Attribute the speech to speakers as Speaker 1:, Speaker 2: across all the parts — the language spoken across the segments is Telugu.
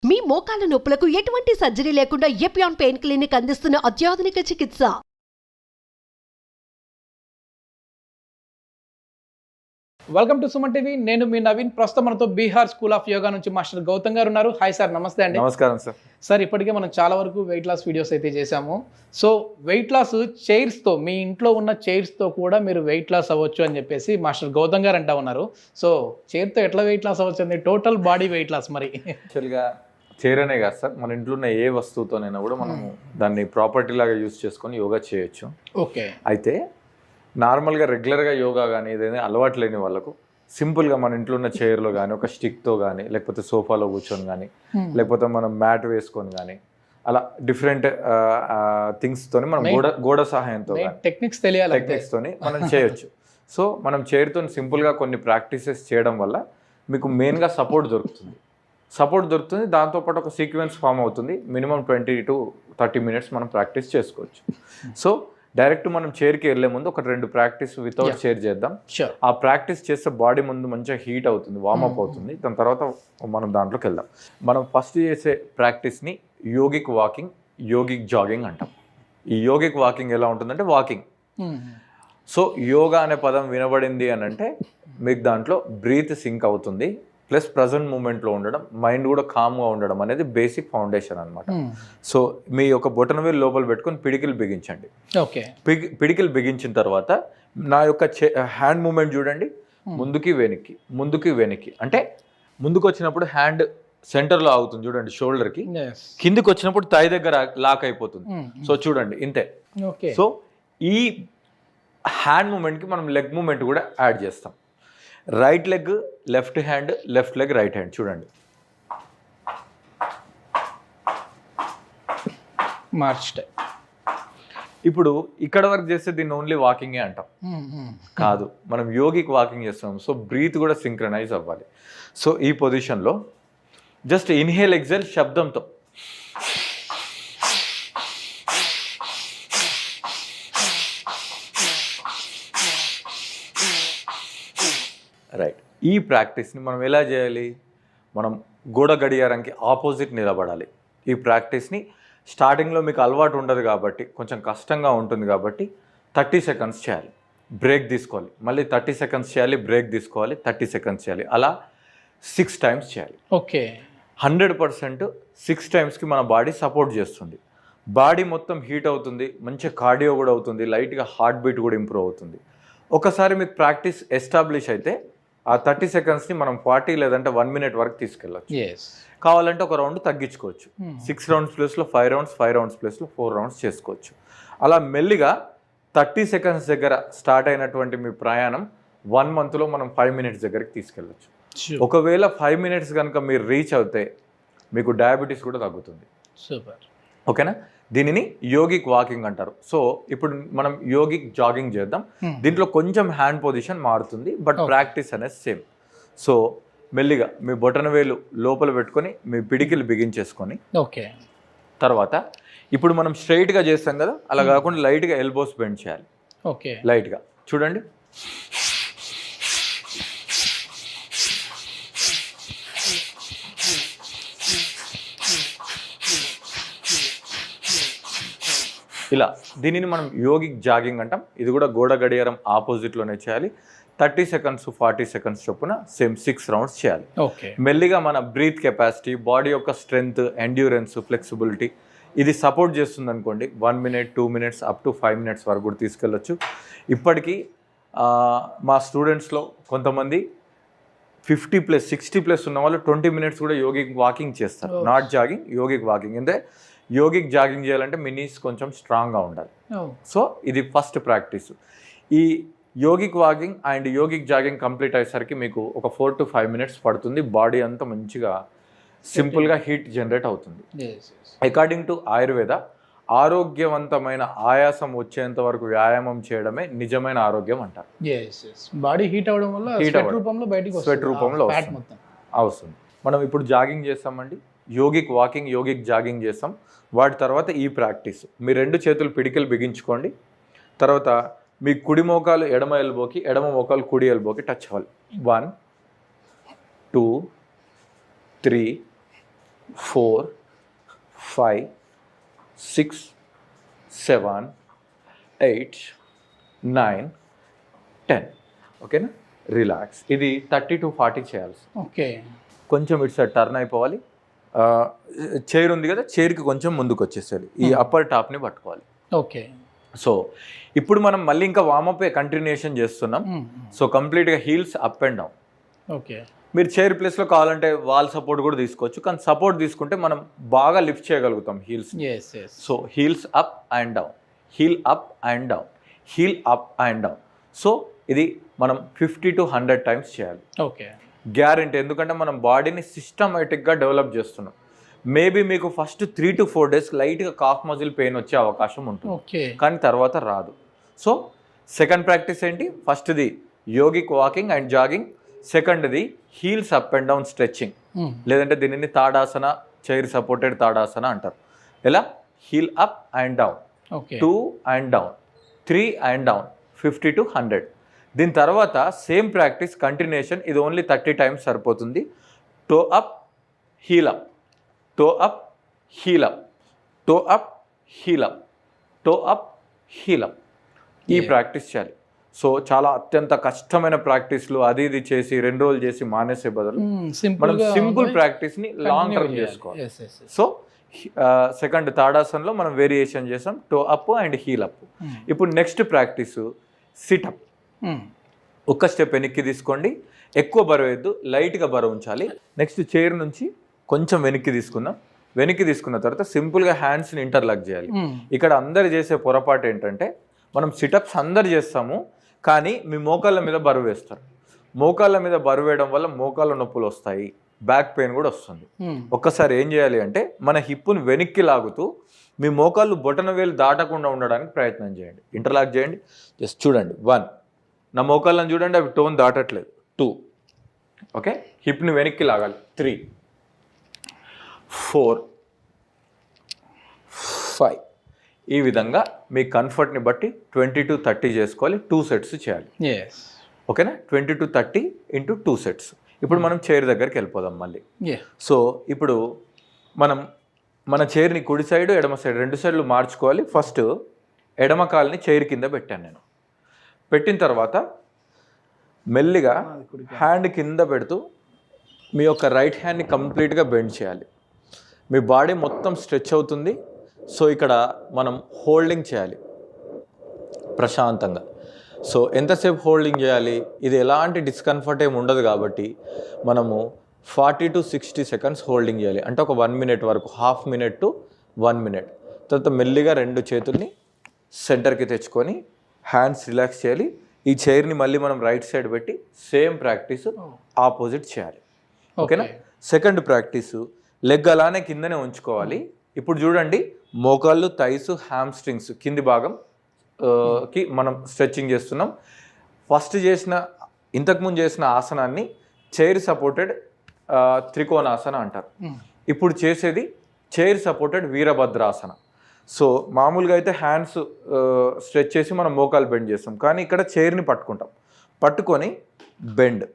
Speaker 1: మీ మోకాల నొప్పులకు ఎటువంటి సర్జరీ లేకుండా ఎపియాన్ పెయిన్ క్లినిక్ అందిస్తున్న అత్యాధునిక చికిత్స.
Speaker 2: Welcome to Suman TV. నేను మీ నవీన్. ప్రస్తుతం మనతో బీహార్ స్కూల్ ఆఫ్ యోగా నుంచి మాస్టర్ గౌతమ్ గారు ఉన్నారు. హాయ్ సార్, నమస్తే అండి.
Speaker 3: నమస్కారం సార్.
Speaker 2: సార్, ఇప్పటికే మనం చాలా వరకు వెయిట్ లాస్ వీడియోస్ అయితే చేశాము. సో వెయిట్ లాస్ చైర్స్తో, మీ ఇంట్లో ఉన్న చైర్స్తో కూడా మీరు వెయిట్ లాస్ అవ్వచ్చు అని చెప్పేసి మాస్టర్ గౌతమ్ గారు అంటా ఉన్నారు. సో చైర్తో ఎట్లా వెయిట్ లాస్ అవ్వచ్చు అండి? Total body weight loss. మరి
Speaker 3: యాక్చువల్గా చైర్ అనే కాదు సార్, మన ఇంట్లో ఉన్న ఏ వస్తువుతోనైనా కూడా మనము దాన్ని ప్రాపర్టీ లాగా యూజ్ చేసుకొని యోగా చేయొచ్చు.
Speaker 2: ఓకే.
Speaker 3: అయితే నార్మల్గా రెగ్యులర్గా యోగా కానీ ఏదైనా అలవాటు లేని వాళ్ళకు సింపుల్గా మన ఇంట్లో ఉన్న చైర్లో కానీ ఒక స్టిక్తో కానీ లేకపోతే సోఫాలో కూర్చొని కానీ లేకపోతే మనం మ్యాట్ వేసుకొని కానీ అలా డిఫరెంట్ థింగ్స్తోని మనం గోడ సహాయంతో
Speaker 2: టెక్నిక్స్ తెలియాలి,
Speaker 3: టెక్నిక్స్తోని మనం చేయొచ్చు. సో మనం చైర్తో సింపుల్గా కొన్ని ప్రాక్టీసెస్ చేయడం వల్ల మీకు మెయిన్గా సపోర్ట్ దొరుకుతుంది. దాంతోపాటు ఒక సీక్వెన్స్ ఫామ్ అవుతుంది. మినిమం 20 to 30 minutes మనం ప్రాక్టీస్ చేసుకోవచ్చు. సో డైరెక్ట్ మనం చైర్కి వెళ్ళే ముందు ఒక 2 ప్రాక్టీస్ వితౌట్ చైర్ చేద్దాం. ఆ ప్రాక్టీస్ చేస్తే బాడీ ముందు మంచిగా హీట్ అవుతుంది, వార్మప్ అవుతుంది. దాని తర్వాత మనం దాంట్లోకి వెళ్దాం. మనం ఫస్ట్ చేసే ప్రాక్టీస్ని యోగిక్ వాకింగ్, యోగిక్ జాగింగ్ అంటాం. ఈ యోగిక్ వాకింగ్ ఎలా ఉంటుందంటే వాకింగ్. సో యోగా అనే పదం వినబడింది అని అంటే మీకు దాంట్లో బ్రీత్ సింక్ అవుతుంది, ప్లస్ ప్రజెంట్ మూమెంట్లో ఉండడం, మైండ్ కూడా కామ్గా ఉండడం అనేది బేసిక్ ఫౌండేషన్ అనమాట. సో మీ యొక్క బొటనవేలు లోపల పెట్టుకొని పిడికిలు బిగించండి.
Speaker 2: ఓకే.
Speaker 3: పిడికిలు బిగించిన తర్వాత నా యొక్క హ్యాండ్ మూమెంట్ చూడండి, ముందుకి వెనక్కి. అంటే ముందుకు వచ్చినప్పుడు హ్యాండ్ సెంటర్లో ఆగుతుంది చూడండి, షోల్డర్కి. కిందికి వచ్చినప్పుడు థై దగ్గర లాక్ అయిపోతుంది. సో చూడండి ఇంతే. సో ఈ హ్యాండ్ మూమెంట్కి మనం లెగ్ మూమెంట్ కూడా యాడ్ చేస్తాం. Right leg left hand, left leg right hand. చూడండి, ఇప్పుడు ఇక్కడ వరకు చేస్తే దీన్ని ఓన్లీ వాకింగే అంటాం. కాదు, మనం యోగిక్ వాకింగ్ చేస్తున్నాం. సో బ్రీత్ కూడా సింక్రనైజ్ అవ్వాలి. సో ఈ పొజిషన్లో జస్ట్ ఇన్హేల్ ఎక్సెల్ శబ్దంతో రైట్. ఈ ప్రాక్టీస్ని మనం ఎలా చేయాలి? మనం గోడ గడియారంకి ఆపోజిట్ నిలబడాలి. ఈ ప్రాక్టీస్ని స్టార్టింగ్లో మీకు అలవాటు ఉండదు కాబట్టి కొంచెం కష్టంగా ఉంటుంది కాబట్టి 30 seconds చేయాలి, బ్రేక్ తీసుకోవాలి, మళ్ళీ 30 seconds చేయాలి, బ్రేక్ తీసుకోవాలి, 30 seconds చేయాలి. అలా 6 times చేయాలి.
Speaker 2: ఓకే.
Speaker 3: 100% 6 timesకి మన బాడీ సపోర్ట్ చేస్తుంది. బాడీ మొత్తం హీట్ అవుతుంది, మంచి కార్డియో కూడా అవుతుంది, లైట్గా హార్ట్ బీట్ కూడా ఇంప్రూవ్ అవుతుంది. ఒకసారి మీకు ప్రాక్టీస్ ఎస్టాబ్లిష్ అయితే ఆ 30 secondsని మనం 40 లేదంటే 1 minute వరకు తీసుకెళ్ళచ్చు. కావాలంటే ఒక రౌండ్ తగ్గించుకోవచ్చు. 6 rounds ప్లేస్లో 5 rounds, 5 rounds ప్లేస్లో 4 rounds చేసుకోవచ్చు. అలా మెల్లిగా 30 seconds దగ్గర స్టార్ట్ అయినటువంటి మీ ప్రయాణం 1 monthలో మనం 5 minutes దగ్గరికి తీసుకెళ్ళచ్చు. ఒకవేళ 5 minutes కనుక మీరు రీచ్ అవుతే మీకు డయాబెటీస్ కూడా తగ్గుతుంది.
Speaker 2: సూపర్.
Speaker 3: ఓకేనా? దీనిని యోగిక్ వాకింగ్ అంటారు. సో ఇప్పుడు మనం యోగిక్ జాగింగ్ చేద్దాం. దీంట్లో కొంచెం హ్యాండ్ పొజిషన్ మారుతుంది, బట్ ప్రాక్టీస్ అనేది సేమ్. సో మెల్లిగా మీ బొటనవేలు లోపల పెట్టుకొని మీ పిడికిలు బిగించేసుకొని,
Speaker 2: ఓకే.
Speaker 3: తర్వాత ఇప్పుడు మనం స్ట్రైట్గా చేస్తాం కదా, అలా కాకుండా లైట్గా ఎల్బోస్ బెండ్ చేయాలి.
Speaker 2: ఓకే.
Speaker 3: లైట్గా చూడండి. ఇలా దీనిని మనం యోగిక్ జాగింగ్ అంటాం. ఇది కూడా గోడ గడియారం ఆపోజిట్లోనే చేయాలి. 30 seconds, 40 seconds చొప్పున సేమ్ 6 rounds చేయాలి.
Speaker 2: ఓకే.
Speaker 3: మెల్లిగా మన బ్రీత్ కెపాసిటీ, బాడీ యొక్క స్ట్రెంగ్త్, ఎండ్యూరెన్స్, ఫ్లెక్సిబిలిటీ ఇది సపోర్ట్ చేస్తుంది అనుకోండి. 1 minute, 2 minutes, up to 5 minutes వరకు కూడా తీసుకెళ్ళచ్చు. ఇప్పటికీ మా స్టూడెంట్స్లో కొంతమంది 50+, 60+ ఉన్న వాళ్ళు 20 minutes కూడా యోగిక్ వాకింగ్ చేస్తారు. Not jogging, yogic walking. అంటే యోగిక్ జాగింగ్ చేయాలంటే మినీస్ కొంచెం స్ట్రాంగ్గా ఉండాలి. సో ఇది ఫస్ట్ ప్రాక్టీస్. ఈ yogic walking and yogic jogging complete అయ్యేసరికి మీకు ఒక 4 to 5 minutes పడుతుంది. బాడీ అంతా మంచిగా సింపుల్గా హీట్ జనరేట్ అవుతుంది. అకార్డింగ్ టు ఆయుర్వేద, ఆరోగ్యవంతమైన ఆయాసం వచ్చేంత వరకు వ్యాయామం చేయడమే నిజమైన ఆరోగ్యం అంటారు.
Speaker 2: బాడీ హీట్ అవడం వల్ల స్వెట్ రూపంలో
Speaker 3: వస్తుంది. మనం ఇప్పుడు జాగింగ్ చేస్తామండి, యోగిక్ వాకింగ్, యోగిక్ జాగింగ్ చేస్తాం. వాటి తర్వాత ఈ ప్రాక్టీస్, మీ 2 చేతులు పిడికిలు బిగించుకోండి. తర్వాత మీ కుడి మోకాలు ఎడమ ఎల్బోకి, ఎడమ మోకాలు కుడి ఎల్బోకి టచ్ అవ్వాలి. 1 2 3 4 5 6 7 8 9 10. ఓకేనా? రిలాక్స్. ఇది 30 to 40 చేయాలి.
Speaker 2: ఓకే.
Speaker 3: కొంచెం ఇటు సైడ్ టర్న్ అయిపోవాలి. చైర్ ఉంది కదా, చైర్కి కొంచెం ముందుకు వచ్చేసేయాలి. ఈ అప్పర్ టాప్ని పట్టుకోవాలి.
Speaker 2: ఓకే.
Speaker 3: సో ఇప్పుడు మనం మళ్ళీ ఇంకా వామప్ కంటిన్యూషన్ చేస్తున్నాం. సో కంప్లీట్గా heels up and down.
Speaker 2: Okay.
Speaker 3: మీరు చైర్ ప్లేస్లో కావాలంటే వాల్ సపోర్ట్ కూడా తీసుకోవచ్చు, కానీ సపోర్ట్ తీసుకుంటే మనం బాగా లిఫ్ట్ చేయగలుగుతాం heels. So heels up and down, heel up and down, heel up and down. So ఇది మనం 50 to 100 టైమ్స్ చేయాలి.
Speaker 2: ఓకే.
Speaker 3: గ్యారెంటీ. ఎందుకంటే మనం బాడీని సిస్టమేటిక్గా డెవలప్ చేస్తున్నాం. మేబీ మీకు ఫస్ట్ 3 to 4 days లైట్గా కాఫ్ మజిల్ పెయిన్ వచ్చే అవకాశం ఉంటుంది,
Speaker 2: ఓకే,
Speaker 3: కానీ తర్వాత రాదు. సో సెకండ్ ప్రాక్టీస్ ఏంటి? ఫస్ట్ది యోగిక్ వాకింగ్ అండ్ జాగింగ్, సెకండ్ది heels up and down stretching, లేదంటే దీనిని తాడాసన, చైర్ సపోర్టెడ్ తాడాసన అంటారు. ఎలా? Heel up and down, 2 and down, 3 and down, 50 to 100. దీని తర్వాత సేమ్ ప్రాక్టీస్ కంటిన్యూషన్. ఇది ఓన్లీ 30 టైమ్స్ సరిపోతుంది. Toe up, heel up, toe up, heel up, toe up, heel up, toe up, heel up. ఈ ప్రాక్టీస్ చేయాలి. సో చాలా అత్యంత కష్టమైన ప్రాక్టీస్లు అది ఇది చేసి 2 రోజులు చేసి మానేసే బదులు మనం సింపుల్ ప్రాక్టీస్ని లాంగ్ టర్మ్ చేసుకోవాలి. సో సెకండ్ తాడాసనలో మనం వేరియేషన్ చేసాం, toe up and heel up. ఇప్పుడు నెక్స్ట్ ప్రాక్టీస్ సిటప్. ఒక్క స్టెప్ వెనక్కి తీసుకోండి, ఎక్కువ బరువు వేయద్దు, లైట్గా బరువు ఉంచాలి. నెక్స్ట్ చైర్ నుంచి కొంచెం వెనక్కి తీసుకుందాం. వెనక్కి తీసుకున్న తర్వాత సింపుల్గా హ్యాండ్స్ని ఇంటర్లాక్ చేయాలి. ఇక్కడ అందరు చేసే పొరపాటు ఏంటంటే, మనం సిటప్స్ అందరు చేస్తాము, కానీ మీ మోకాళ్ళ మీద బరువు వేస్తారు. మోకాళ్ళ మీద బరువు వేయడం వల్ల మోకాళ్ళ నొప్పులు వస్తాయి, బ్యాక్ పెయిన్ కూడా వస్తుంది. ఒక్కసారి ఏం చేయాలి అంటే, మన హిప్పుని వెనక్కి లాగుతూ మీ మోకాళ్ళు బొటన వేలు దాటకుండా ఉండడానికి ప్రయత్నం చేయండి. ఇంటర్లాక్ చేయండి. జస్ట్ చూడండి. 1, నా మోకాళ్ళని చూడండి, అవి టోన్ దాటట్లేదు. 2, ఓకే, హిప్ని వెనక్కి లాగాలి. 3, 4, 5. ఈ విధంగా మీ కంఫర్ట్ని బట్టి 20 to 30 చేసుకోవాలి. 2 sets చేయాలి. ఓకేనా? 20 to 30 into 2 sets. ఇప్పుడు మనం చైర్ దగ్గరికి వెళ్ళిపోదాం మళ్ళీ. సో ఇప్పుడు మనం మన చైర్ని కుడి సైడ్ ఎడమ సైడ్ 2 సైడ్లు మార్చుకోవాలి. ఫస్ట్ ఎడమ కాల్ని చైర్ కింద పెట్టాను నేను. పెట్టిన తర్వాత మెల్లిగా హ్యాండ్ కింద పెడుతూ మీ యొక్క రైట్ హ్యాండ్ని కంప్లీట్గా బెండ్ చేయాలి. మీ బాడీ మొత్తం స్ట్రెచ్ అవుతుంది. సో ఇక్కడ మనం హోల్డింగ్ చేయాలి ప్రశాంతంగా. సో ఎంతసేపు హోల్డింగ్ చేయాలి? ఇది ఎలాంటి డిస్కంఫర్ట్ ఏమి ఉండదు కాబట్టి మనము 40 to 60 seconds హోల్డింగ్ చేయాలి. అంటే ఒక 1 minute వరకు, ½ minute to 1 minute. తర్వాత మెల్లిగా 2 చేతుల్ని సెంటర్కి తెచ్చుకొని హ్యాండ్స్ రిలాక్స్ చేయాలి. ఈ చైర్ని మళ్ళీ మనం రైట్ సైడ్ పెట్టి సేమ్ ప్రాక్టీస్ ఆపోజిట్ చేయాలి. ఓకేనా? సెకండ్ ప్రాక్టీసు లెగ్ అలానే కిందనే ఉంచుకోవాలి. ఇప్పుడు చూడండి, మోకాళ్ళు, థైస్, హ్యామ్స్ట్రింగ్స్ కింది భాగం కి మనం స్ట్రెచ్చింగ్ చేస్తున్నాం. ఫస్ట్ చేసిన, ఇంతకుముందు చేసిన ఆసనాన్ని చైర్ సపోర్టెడ్ త్రికోణాసన అంటారు. ఇప్పుడు చేసేది చైర్ సపోర్టెడ్ వీరభద్రాసన. సో మామూలుగా అయితే హ్యాండ్స్ స్ట్రెచ్ చేసి మనం మోకాలు బెండ్ చేస్తాం, కానీ ఇక్కడ చైర్ని పట్టుకుంటాం. పట్టుకొని బెండ్.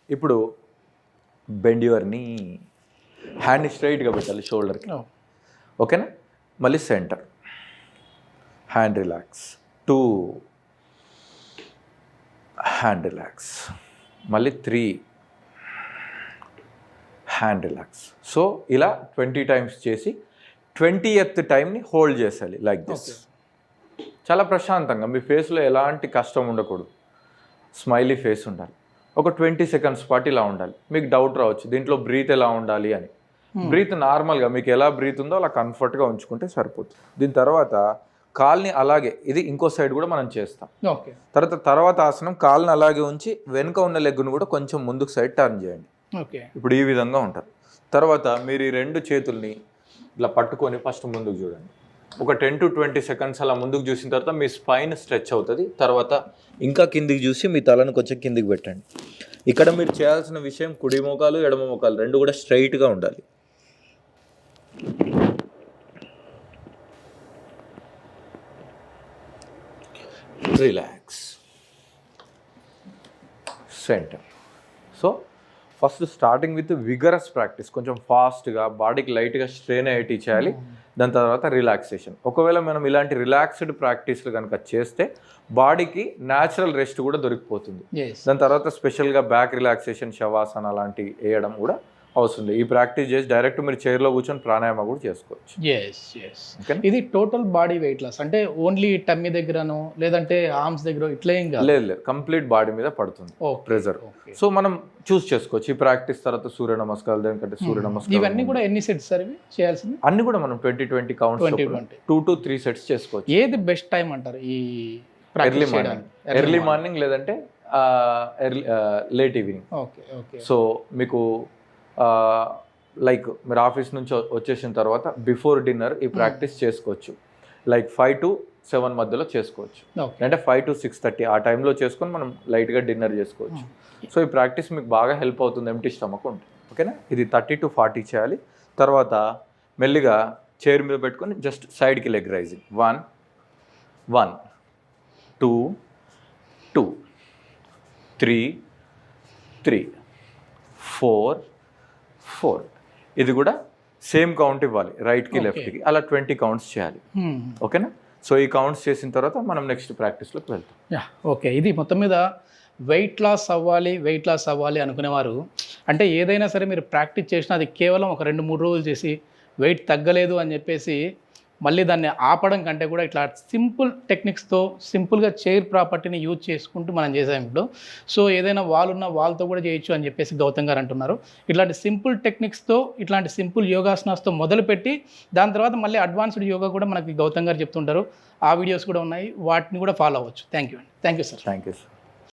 Speaker 3: ఇప్పుడు బెండ్ యువర్ని, హ్యాండ్ని స్ట్రైట్గా పెట్టాలి షోల్డర్కి. ఓకేనా? మళ్ళీ centre, hand relax, 2, hand relax, మళ్ళీ 3, హ్యాండ్ రిలాక్స్. సో ఇలా 20 times చేసి 20th టైంని హోల్డ్ చేయాలి లైక్ దిస్. చాలా ప్రశాంతంగా, మీ ఫేస్లో ఎలాంటి కష్టం ఉండకూడదు, స్మైలీ ఫేస్ ఉండాలి. ఒక 20 seconds పాటు ఇలా ఉండాలి. మీకు డౌట్ రావచ్చు, దీంట్లో బ్రీత్ ఎలా ఉండాలి అని. బ్రీత్ నార్మల్గా మీకు ఎలా బ్రీత్ ఉందో అలా కంఫర్ట్గా ఉంచుకుంటే సరిపోతుంది. దీని తర్వాత కాల్ని అలాగే, ఇది ఇంకో సైడ్ కూడా మనం చేస్తాం. తర్వాత ఆసనం కాల్ని అలాగే ఉంచి వెనుక ఉన్న లెగ్ను కూడా కొంచెం ముందుకు సైడ్ టర్న్ చేయండి. ఇప్పుడు ఈ విధంగా ఉంటుంది. తర్వాత మీరు ఈ 2 చేతుల్ని ఇలా పట్టుకొని ఫస్ట్ ముందుకు చూడండి. ఒక 10 to 20 seconds అలా ముందుకు చూసిన తర్వాత మీ స్పైన్ స్ట్రెచ్ అవుతుంది. తర్వాత ఇంకా కిందికి చూసి మీ తలను కొంచెం కిందికి పెట్టండి. ఇక్కడ మీరు చేయాల్సిన విషయం, కుడి మోకాలు ఎడమ మోకాలు 2 కూడా స్ట్రైట్గా ఉండాలి. Relax, centre. So first starting with vigorous practice, కొంచెం ఫాస్ట్గా బాడీకి లైట్గా స్ట్రెయిన్ అయ్యేటి చేయాలి. దాని తర్వాత రిలాక్సేషన్. ఒకవేళ మనం ఇలాంటి రిలాక్స్డ్ ప్రాక్టీస్లు కనుక చేస్తే బాడీకి న్యాచురల్ రెస్ట్ కూడా దొరికిపోతుంది. దాని తర్వాత స్పెషల్గా బ్యాక్ రిలాక్సేషన్, శవాసన అలాంటివి వేయడం కూడా అవసరం లేదు. ఈ ప్రాక్టీస్ చేసి డైరెక్ట్ మీరు చైర్లో కూర్చొని ప్రాణాయామ కూడా చేసుకోవచ్చు.
Speaker 2: ఇది టోటల్ బాడీ వెయిట్ లాస్ అంటే ఓన్లీ టమ్మీ దగ్గరను లేదంటే ఆర్మ్స్ దగ్గర ఇట్లా ఏం కాదు,
Speaker 3: లేదు కంప్లీట్ బాడీ మీద పడుతుంది ప్రెజర్. సో మనం చూస్ చేసుకోవచ్చు. ఈ ప్రాక్టీస్ తర్వాత సూర్య నమస్కారాలు, దానికంటే సూర్య నమస్కారం,
Speaker 2: ఇవన్నీ కూడా ఎన్ని సెట్స్ సార్ ఇవి చేయాల్సింది?
Speaker 3: అన్ని కూడా మనం 20 కౌంట్స్ 2 to 3 సెట్స్ చేసుకోవచ్చు.
Speaker 2: ఏది బెస్ట్ టైం అంటారు ఈ
Speaker 3: ఎర్లీ మార్నింగ్ లేదంటే లేట్ ఈవినింగ్? సో మీకు లైక్ మీరు ఆఫీస్ నుంచి వచ్చేసిన తర్వాత బిఫోర్ డిన్నర్ ఈ ప్రాక్టీస్ చేసుకోవచ్చు. లైక్ 5 to 7 మధ్యలో చేసుకోవచ్చు, అంటే 5 to 6:30 ఆ టైంలో చేసుకొని మనం లైట్గా డిన్నర్ చేసుకోవచ్చు. సో ఈ ప్రాక్టీస్ మీకు బాగా హెల్ప్ అవుతుంది ఎంప్టీ స్టమక్ ఉంటే. ఓకేనా? ఇది 30 to 40 చేయాలి. తర్వాత మెల్లిగా చైర్ మీద పెట్టుకొని జస్ట్ సైడ్కి లెగ్ రైజింగ్. 1 2 2 3 3 4 4. ఇది కూడా సేమ్ కౌంట్ ఇవ్వాలి, రైట్కి లెఫ్ట్కి, అలా 20 కౌంట్స్ చేయాలి. ఓకేనా? సో ఈ కౌంట్స్ చేసిన తర్వాత మనం నెక్స్ట్ ప్రాక్టీస్లోకి వెళ్తాం.
Speaker 2: ఓకే. ఇది మొత్తం మీద వెయిట్ లాస్ అవ్వాలి అనుకునేవారు, అంటే ఏదైనా సరే మీరు ప్రాక్టీస్ చేసినా అది కేవలం ఒక 2-3 రోజులు చేసి వెయిట్ తగ్గలేదు అని చెప్పేసి మళ్ళీ దాన్ని ఆపడం కంటే కూడా ఇట్లా సింపుల్ టెక్నిక్స్తో సింపుల్గా చైర్ ప్రాపర్టీని యూజ్ చేసుకుంటూ మనం చేసాం ఇప్పుడు. సో ఏదైనా వాల్ ఉన్న వాల్తో కూడా చేయొచ్చు అని చెప్పేసి గౌతమ్ గారు అంటున్నారు. ఇట్లాంటి సింపుల్ టెక్నిక్స్తో, ఇట్లాంటి సింపుల్ యోగాసనాస్తో మొదలుపెట్టి దాని తర్వాత మళ్ళీ అడ్వాన్స్డ్ యోగా కూడా మనకి గౌతమ్ గారు చెప్తుంటారు. ఆ వీడియోస్ కూడా ఉన్నాయి, వాటిని కూడా ఫాలో అవ్వచ్చు. Thank you sir.
Speaker 3: Thank you sir.